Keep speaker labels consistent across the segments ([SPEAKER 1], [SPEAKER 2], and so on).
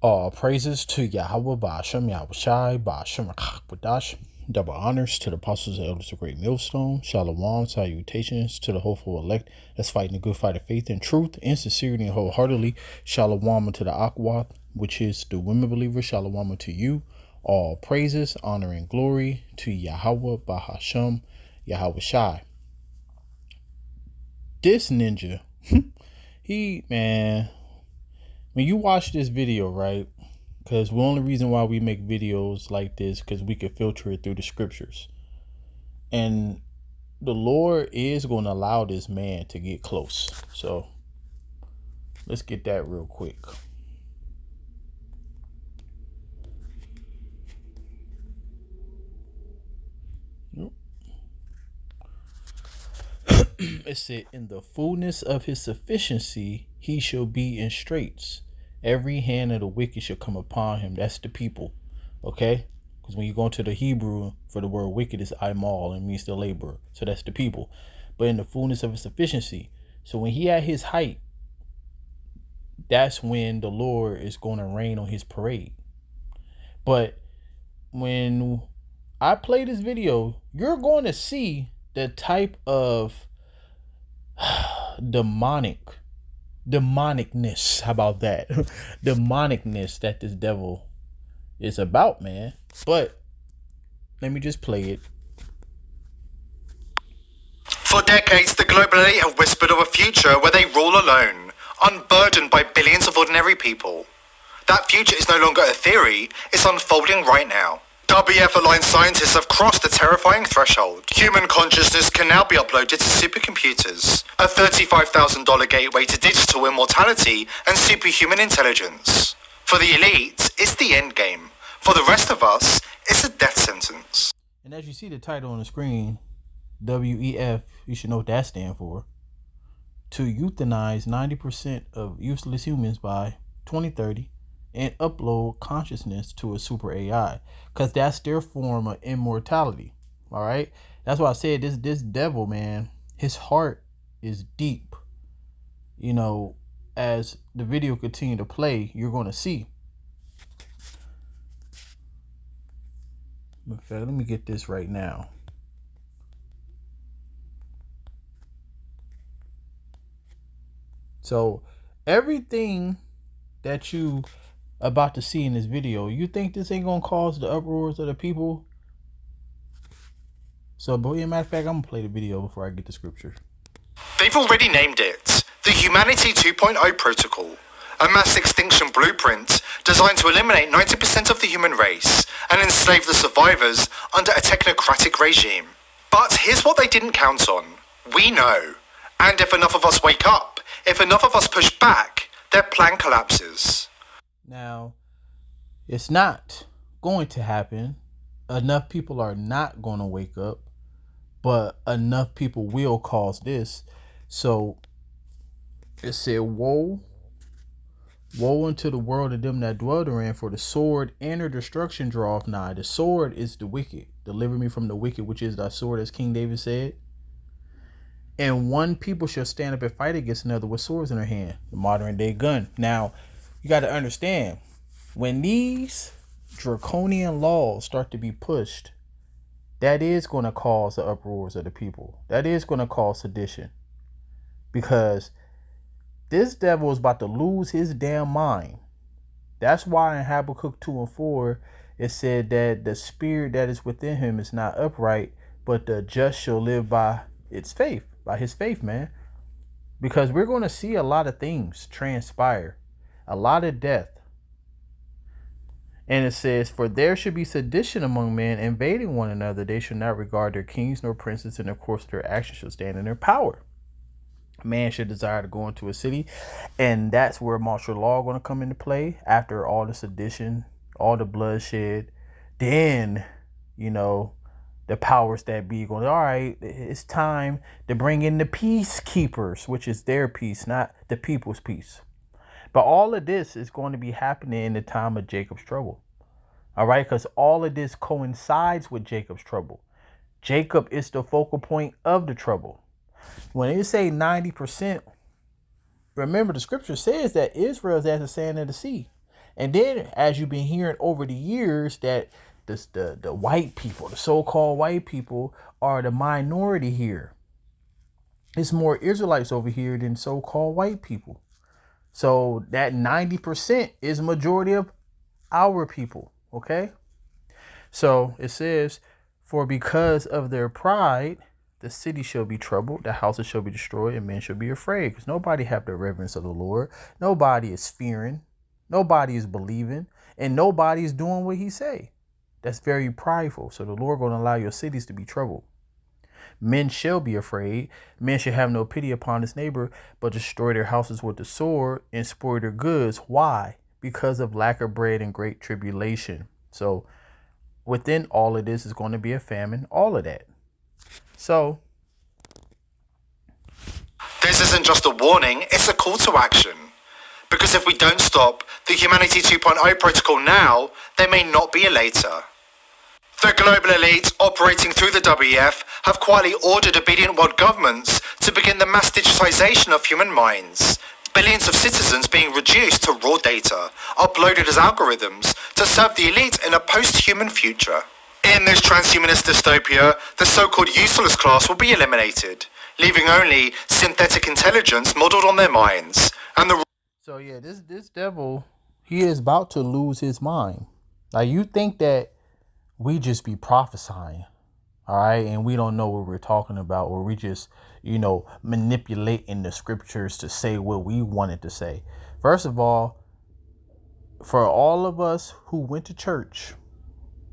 [SPEAKER 1] All praises to Yahweh Ba'ashem Yahweh Shai Ba'ashem Rakakbadash. Double honors to the apostles and elders of Great Millstone. Shalom, salutations to the hopeful elect that's fighting the good fight of faith and truth and sincerity and wholeheartedly. Shalom to the Akwath, which is the women believers. Shalom to you. All praises, honor, and glory to Yahweh Ba'ashem Yahweh Shai. This ninja, when you watch this video, right? Because the only reason why we make videos like this, because we can filter it through the scriptures. And the Lord is going to allow this man to get close. So let's get that real quick. It said, in the fullness of his sufficiency, he shall be in straits. Every hand of the wicked shall come upon him. That's the people. Okay? Because when you go into the Hebrew for the word wicked, is aimal and means the laborer. So that's the people. But in the fullness of his sufficiency. So when he at his height, that's when the Lord is going to rain on his parade. But when I play this video, you're going to see the type of demonicness, how about that? Demonicness that this devil is about, man. But let me just play it.
[SPEAKER 2] For decades, the global elite have whispered of a future where they rule alone, unburdened by billions of ordinary people. That future is no longer a theory, it's unfolding right now. WF-aligned scientists have crossed the terrifying threshold. Human consciousness can now be uploaded to supercomputers, a $35,000 gateway to digital immortality and superhuman intelligence. For the elite, it's the end game. For the rest of us, it's a death sentence.
[SPEAKER 1] And as you see the title on the screen, WEF, you should know what that stands for. To euthanize 90% of useless humans by 2030 and upload consciousness to a super AI, because that's their form of immortality. All right, that's why I said this devil, man, his heart is deep. You know, as the video continue to play, you're going to see. In fact, let me get this right now. So everything that you about to see in this video, you think this ain't gonna cause the uproars of the people? So, but as a matter of fact, I'm gonna play the video before I get the scripture.
[SPEAKER 2] They've already named it the Humanity 2.0 Protocol, a mass extinction blueprint designed to eliminate 90% of the human race and enslave the survivors under a technocratic regime. But here's what they didn't count on. We know. And if enough of us wake up, if enough of us push back, their plan collapses.
[SPEAKER 1] Now, it's not going to happen. Enough people are not going to wake up, but enough people will cause this. So it said, woe unto the world of them that dwell therein, for the sword and their destruction draweth nigh. The sword is the wicked. Deliver me from the wicked, which is thy sword, as King David said. And one people shall stand up and fight against another with swords in their hand. The modern day gun. Now, you got to understand, when these draconian laws start to be pushed, that is going to cause the uproars of the people. That is going to cause sedition. Because this devil is about to lose his damn mind. That's why in Habakkuk 2 and 4, it said that the spirit that is within him is not upright, but the just shall live by its faith, by his faith, man. Because we're going to see a lot of things transpire. A lot of death. And it says, for there should be sedition among men, invading one another. They should not regard their kings nor princes, and of course their actions shall stand in their power. A man should desire to go into a city, and that's where martial law going to come into play. After all the sedition, all the bloodshed, then, you know, the powers that be going, all right, it's time to bring in the peacekeepers, which is their peace, not the people's peace. But all of this is going to be happening in the time of Jacob's trouble. All right, because all of this coincides with Jacob's trouble. Jacob is the focal point of the trouble. When they say 90%, remember the scripture says that Israel is as the sand of the sea. And then, as you've been hearing over the years, that the white people, the so-called white people, are the minority here. It's more Israelites over here than so-called white people. So that 90% is majority of our people. Okay. So it says, for because of their pride, the city shall be troubled, the houses shall be destroyed, and men shall be afraid. Because nobody have the reverence of the Lord. Nobody is fearing. Nobody is believing. And nobody is doing what he say. That's very prideful. So the Lord going to allow your cities to be troubled. Men shall be afraid. Men shall have no pity upon his neighbor, but destroy their houses with the sword and spoil their goods. Why? Because of lack of bread and great tribulation. So within all of this is going to be a famine, all of that. So
[SPEAKER 2] this isn't just a warning, it's a call to action. Because if we don't stop the Humanity 2.0 protocol now, there may not be a later. The global elite operating through the WEF have quietly ordered obedient world governments to begin the mass digitization of human minds. Billions of citizens being reduced to raw data, uploaded as algorithms to serve the elite in a post-human future. In this transhumanist dystopia, the so-called useless class will be eliminated, leaving only synthetic intelligence modeled on their minds.
[SPEAKER 1] So yeah, this devil, he is about to lose his mind. Like, you think that we just be prophesying, all right, and we don't know what we're talking about, or we just, manipulating the scriptures to say what we wanted to say. First of all, for all of us who went to church,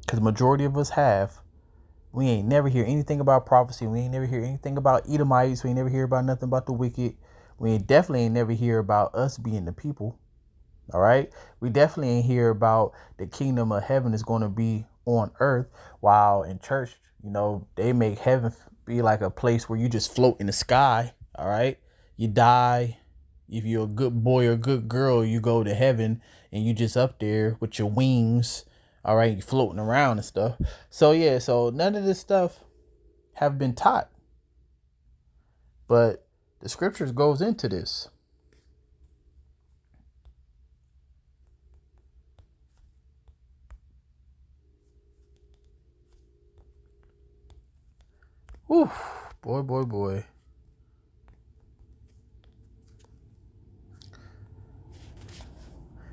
[SPEAKER 1] because the majority of us have, we ain't never hear anything about prophecy. We ain't never hear anything about Edomites. We ain't never hear about nothing about the wicked. We definitely ain't never hear about us being the people. All right. We definitely ain't hear about the kingdom of heaven is going to be on earth, while in church, they make heaven be like a place where you just float in the sky. All right. You die. If you're a good boy or a good girl, you go to heaven and you just up there with your wings. All right. You floating around and stuff. So, yeah. So none of this stuff have been taught. But the scriptures goes into this. Whew, boy.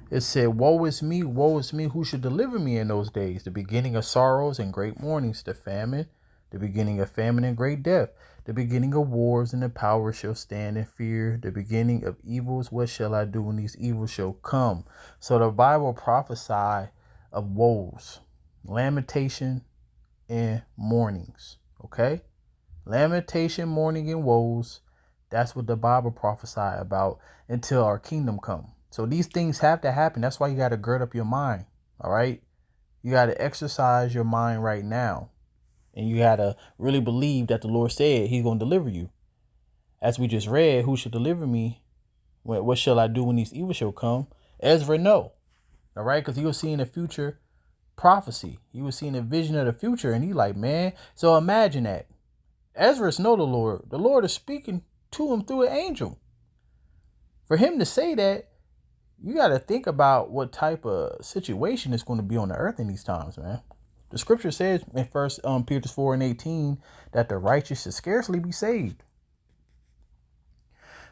[SPEAKER 1] It said, woe is me, who should deliver me in those days? The beginning of sorrows and great mournings, the famine, the beginning of famine and great death, the beginning of wars, and the power shall stand in fear, the beginning of evils. What shall I do when these evils shall come? So the Bible prophesied of woes, lamentation, and mournings. Okay? Lamentation, mourning, and woes. That's what the Bible prophesied about until our kingdom come. So these things have to happen. That's why you got to gird up your mind. All right. You got to exercise your mind right now. And you got to really believe that the Lord said he's going to deliver you. As we just read, who should deliver me? What shall I do when these evils shall come? Ezra, no. All right. Because he was seeing the future prophecy. He was seeing a vision of the future. And he like, man. So imagine that. Ezra know the Lord. The Lord is speaking to him through an angel. For him to say that, you got to think about what type of situation is going to be on the earth in these times, man. The scripture says in 1 Peter 4:18 that the righteous should scarcely be saved.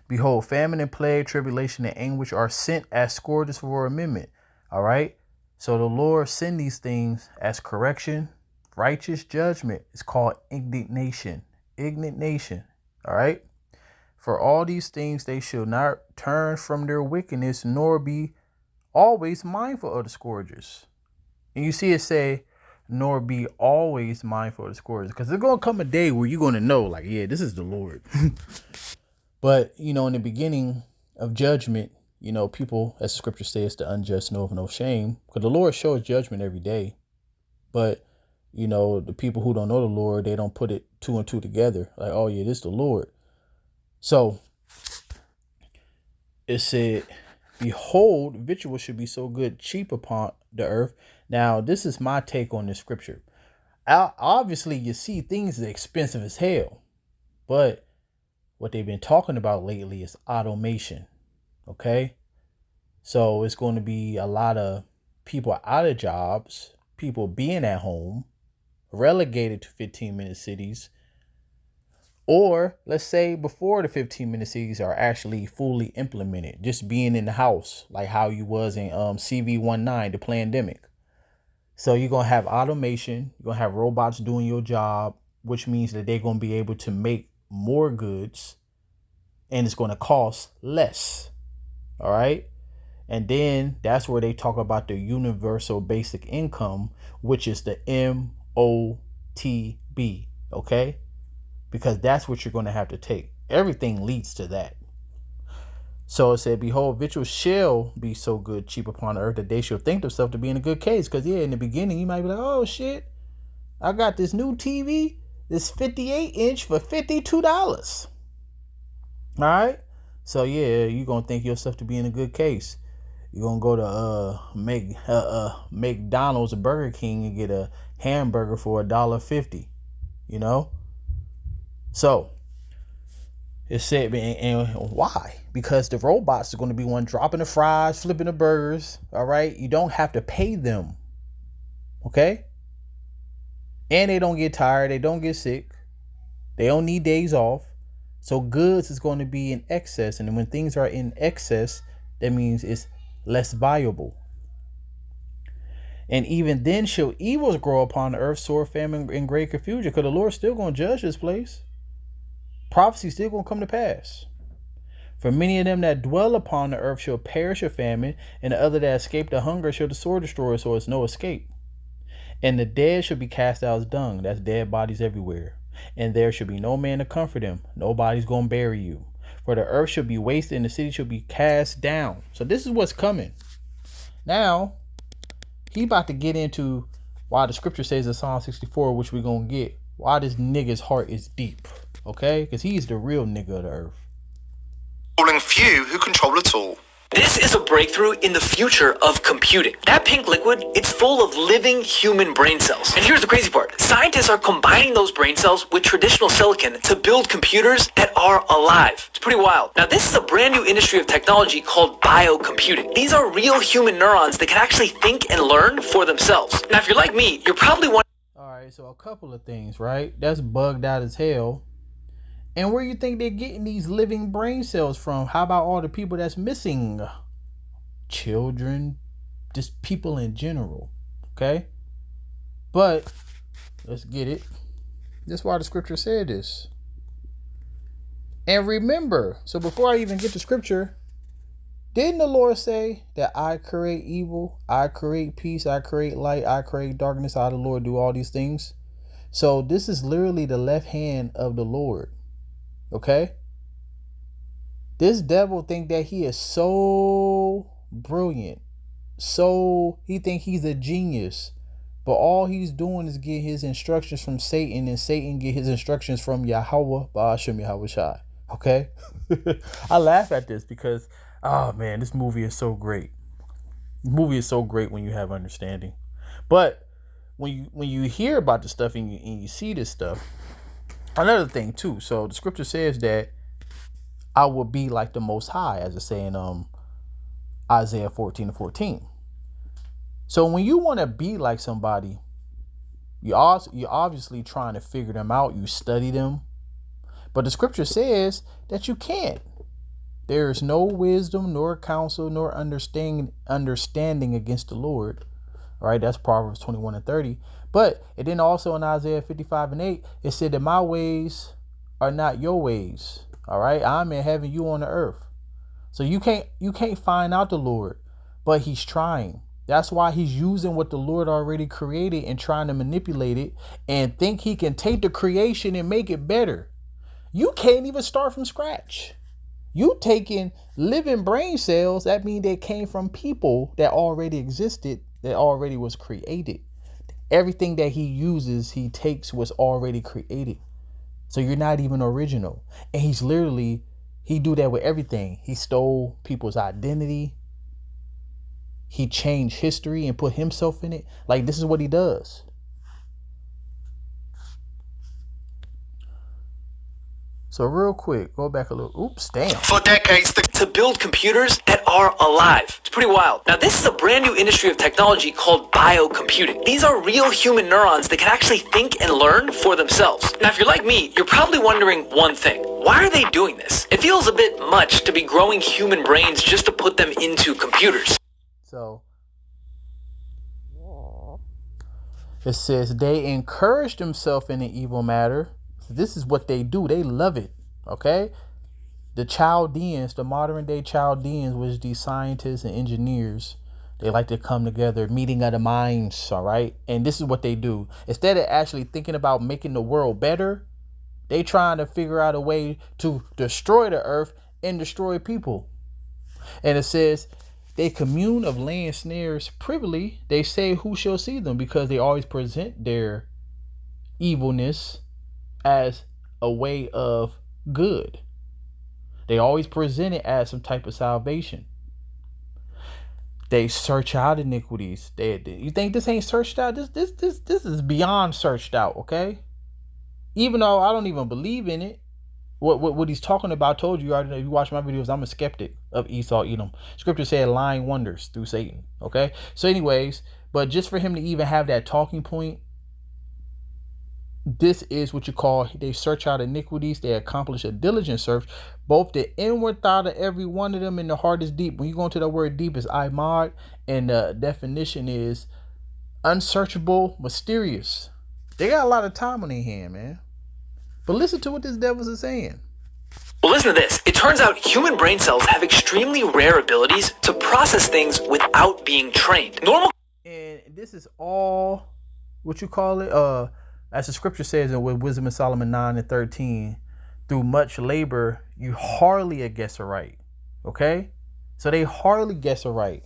[SPEAKER 1] Behold, famine and plague, tribulation and anguish are sent as scourges for amendment. All right. So the Lord send these things as correction. Righteous judgment is called indignation. Indignation. All right. For all these things they shall not turn from their wickedness, nor be always mindful of the scourges. And you see it say, nor be always mindful of the scourges. Because there's going to come a day where you're going to know, like, yeah, this is the Lord. But, in the beginning of judgment, people, as the scripture says, the unjust know of no shame. Because the Lord shows judgment every day. But, the people who don't know the Lord, they don't put it two and two together. Like, oh, yeah, this is the Lord. So it said, behold, victuals should be so good, cheap upon the earth. Now, this is my take on this scripture. Obviously, you see things are expensive as hell. But what they've been talking about lately is automation. Okay? So it's going to be a lot of people out of jobs, people being at home, relegated to 15-minute cities. Or let's say before the 15-minute cities are actually fully implemented, just being in the house, like how you was in CV19, the pandemic. So you're going to have automation, you're going to have robots doing your job, which means that they're going to be able to make more goods and it's going to cost less. All right. And then that's where they talk about the universal basic income, which is the MOTB. Okay. Because that's what you're going to have to take. Everything leads to that. So it said, behold, victuals shall be so good, cheap upon earth, that they shall think themselves to be in a good case. Because, yeah, in the beginning, you might be like, oh, shit, I got this new TV, this 58-inch for $52. All right? So, yeah, you're going to think yourself to be in a good case. You're going to go to McDonald's or Burger King and get a hamburger for $1.50, you know? So, it said, and why? Because the robots are going to be one dropping the fries, flipping the burgers. All right. You don't have to pay them. Okay. And they don't get tired. They don't get sick. They don't need days off. So goods is going to be in excess. And when things are in excess, that means it's less valuable. And even then shall evils grow upon the earth, sore famine and great confusion. Because the Lord's still going to judge this place. Prophecy still going to come to pass. For many of them that dwell upon the earth shall perish of famine, and the other that escape the hunger shall the sword destroy, so it's no escape. And the dead shall be cast out as dung. That's dead bodies everywhere. And there shall be no man to comfort them. Nobody's going to bury you. For the earth shall be wasted, and the city shall be cast down. So this is what's coming. Now, he about to get into why the scripture says in Psalm 64, which we're going to get, why this nigga's heart is deep. Okay? Because he's the real nigga of the earth.
[SPEAKER 2] Controlling few who control it all.
[SPEAKER 3] This is a breakthrough in the future of computing. That pink liquid, it's full of living human brain cells. And here's the crazy part. Scientists are combining those brain cells with traditional silicon to build computers that are alive. It's pretty wild. Now, this is a brand new industry of technology called biocomputing. These are real human neurons that can actually think and learn for themselves. Now, if you're like me, you're probably wondering...
[SPEAKER 1] All right, so a couple of things, right? That's bugged out as hell. And where you think they're getting these living brain cells from? How about all the people that's missing? Children, just people in general. Okay? But let's get it. That's why the scripture said this. And remember, so before I even get to scripture, didn't the Lord say that I create evil, I create peace, I create light, I create darkness, I the Lord do all these things? So this is literally the left hand of the Lord. Okay? This devil think that he is so brilliant. So he think he's a genius. But all he's doing is get his instructions from Satan, and Satan get his instructions from Yahweh Ba'ashem Yahweh Shai. Okay? I laugh at this because, oh man, this movie is so great. The movie is so great when you have understanding. But when you hear about this stuff and you see this stuff, another thing too. So the scripture says that I will be like the Most High, as it say in Isaiah 14:14. So when you want to be like somebody, you're obviously trying to figure them out. You study them, but the scripture says that you can't. There is no wisdom, nor counsel, nor understanding against the Lord. All right, that's Proverbs 21:30. But it then also in Isaiah 55:8, it said that my ways are not your ways. All right, I'm in heaven, you on the earth. So you can't find out the Lord, but he's trying. That's why he's using what the Lord already created and trying to manipulate it and think he can take the creation and make it better. You can't even start from scratch. You taking living brain cells, that means they came from people that already existed, that already was created. Everything that he uses, he takes was already created. So you're not even original. And he do that with everything. He stole people's identity. He changed history and put himself in it. Like, this is what he does. So real quick, go back a little. Oops, damn.
[SPEAKER 2] For decades,
[SPEAKER 3] to build computers that are alive. It's pretty wild. Now, this is a brand new industry of technology called biocomputing. These are real human neurons that can actually think and learn for themselves. Now, if you're like me, you're probably wondering one thing. Why are they doing this? It feels a bit much to be growing human brains just to put them into computers.
[SPEAKER 1] So it says they encourage themselves in the evil matter. So this is what they do. They love it. Okay. The Chaldeans, the modern day Chaldeans, which these scientists and engineers, they like to come together, meeting of the minds. All right. And this is what they do. Instead of actually thinking about making the world better, they trying to figure out a way to destroy the earth and destroy people. And it says they commune of laying snares privily. They say, who shall see them? Because they always present their evilness as a way of good. They always present it as some type of salvation. They search out iniquities. You think this ain't searched out? This is beyond searched out, okay? Even though I don't even believe in it. What he's talking about, I told you already. If you watch my videos, I'm a skeptic of Esau, Edom. Scripture said lying wonders through Satan. Okay. So anyways, but just for him to even have that talking point, this is what you call, they search out iniquities. They accomplish a diligent search. Both the inward thought of every one of them and the heart is deep. When you go into the word deep, is imad, and the definition is unsearchable, mysterious. They got a lot of time on their hand, man. But listen to what this devils is saying.
[SPEAKER 3] Well, listen to this. It turns out human brain cells have extremely rare abilities to process things without being trained.
[SPEAKER 1] And this is all what you call it, as the scripture says in Wisdom of Solomon 9:13, through much labor, you hardly guess aright. Okay? So they hardly guess aright.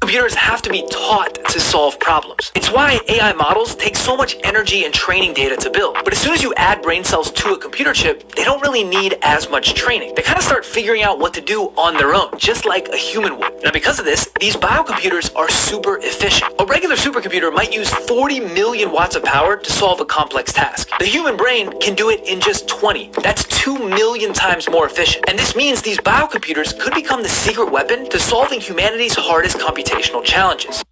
[SPEAKER 3] Computers have to be taught to solve problems. It's why AI models take so much energy and training data to build. But as soon as you add brain cells to a computer chip, they don't really need as much training. They kind of start figuring out what to do on their own, just like a human would. Now, because of this, these biocomputers are super efficient. A regular supercomputer might use 40 million watts of power to solve a complex task. The human brain can do it in just 20. That's 2 million times more efficient. And this means these biocomputers could become the secret weapon to solving humanity's hardest computational challenges.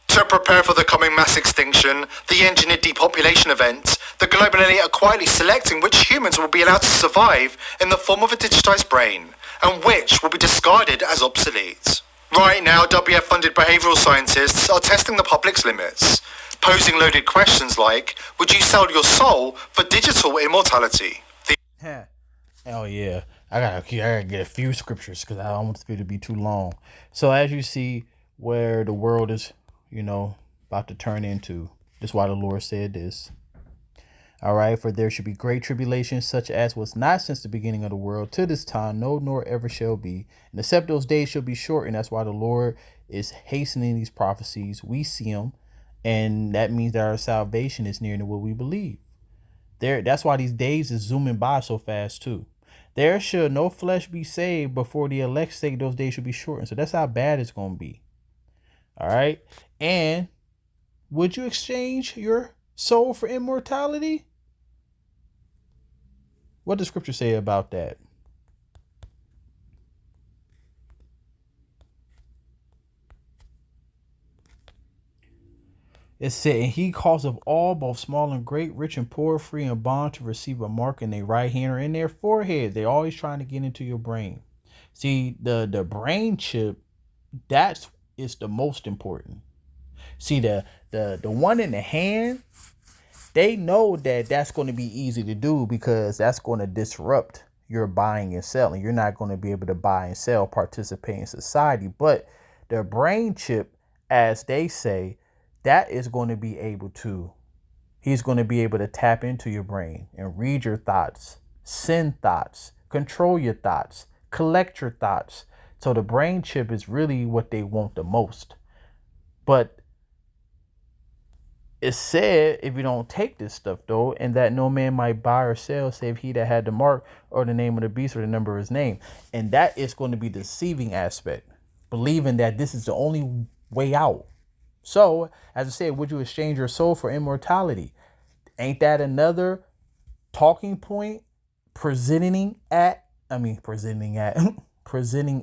[SPEAKER 2] To prepare for the coming mass extinction, the engineered depopulation event, the global elite are quietly selecting which humans will be allowed to survive in the form of a digitized brain, and which will be discarded as obsolete. Right now, WF-funded behavioral scientists are testing the public's limits, posing loaded questions like, would you sell your soul for digital immortality?
[SPEAKER 1] Oh yeah, I gotta get a few scriptures because I don't want this video to be too long. So as you see where the world is, about to turn into, that's why the Lord said this. All right, for there should be great tribulation, such as was not since the beginning of the world to this time, no, nor ever shall be. And except those days shall be short, and that's why the Lord is hastening these prophecies. We see them, and that means that our salvation is near to what we believe. That's why these days is zooming by so fast too. There shall no flesh be saved before the elect's sake, those days should be shortened. So that's how bad it's going to be. All right. And would you exchange your soul for immortality? What does scripture say about that? It said, and he caused of all, both small and great, rich and poor, free and bond, to receive a mark in their right hand or in their forehead. They're always trying to get into your brain. See, the brain chip, that is the most important. See, the one in the hand, they know that that's going to be easy to do because that's going to disrupt your buying and selling. You're not going to be able to buy and sell, participate in society. But the brain chip, as they say, that is going to be able to, he's going to be able to tap into your brain and read your thoughts, send thoughts, control your thoughts, collect your thoughts. So the brain chip is really what they want the most. But it said, if you don't take this stuff though, and that no man might buy or sell save he that had the mark or the name of the beast or the number of his name. And that is going to be the deceiving aspect, believing that this is the only way out. So, as I said, would you exchange your soul for immortality? Ain't that another talking point, presenting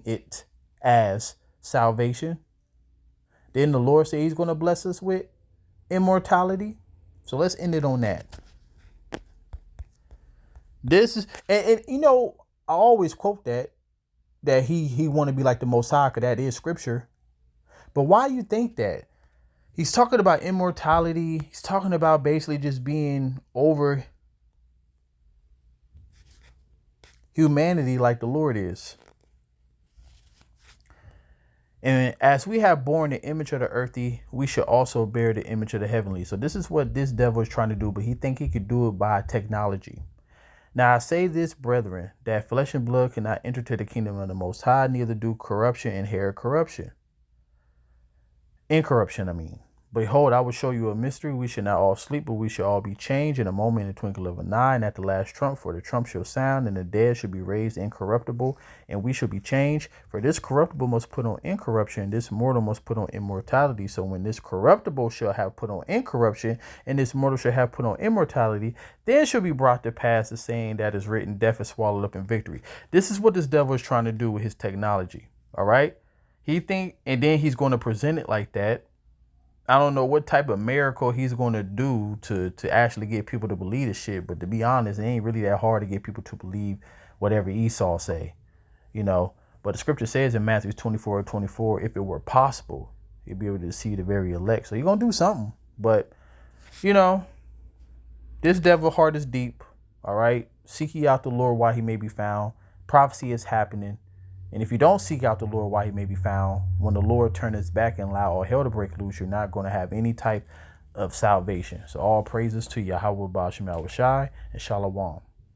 [SPEAKER 1] it as salvation, then the Lord said he's going to bless us with immortality. So let's end it on that. This is, and you know, I always quote that he want to be like the Most High, because that is scripture. But why you think that? He's talking about immortality. He's talking about basically just being over humanity like the Lord is. And as we have borne the image of the earthly, we should also bear the image of the heavenly. So this is what this devil is trying to do, but he think he could do it by technology. Now I say this, brethren, that flesh and blood cannot enter to the kingdom of the Most High, neither do corruption inherit corruption. Incorruption, I mean. Behold, I will show you a mystery. We shall not all sleep, but we shall all be changed in a moment, in the twinkle of an eye, and at the last trump. For the trump shall sound, and the dead shall be raised incorruptible, and we shall be changed. For this corruptible must put on incorruption, and this mortal must put on immortality. So when this corruptible shall have put on incorruption, and this mortal shall have put on immortality, then shall be brought to pass the saying that is written, death is swallowed up in victory. This is what this devil is trying to do with his technology. All right? He think, and then he's going to present it like that. I don't know what type of miracle he's going to do to actually get people to believe this shit. But to be honest, it ain't really that hard to get people to believe whatever Esau say, you know. But the scripture says in Matthew 24:24, if it were possible, he'd be able to see the very elect. So you're going to do something. But, you know, this devil heart is deep. All right. Seek ye out the Lord while he may be found. Prophecy is happening. And if you don't seek out the Lord while he may be found, when the Lord turns his back and allow all hell to break loose, you're not going to have any type of salvation. So all praises to Yahweh Ba'Shem Yahushai and Shalom.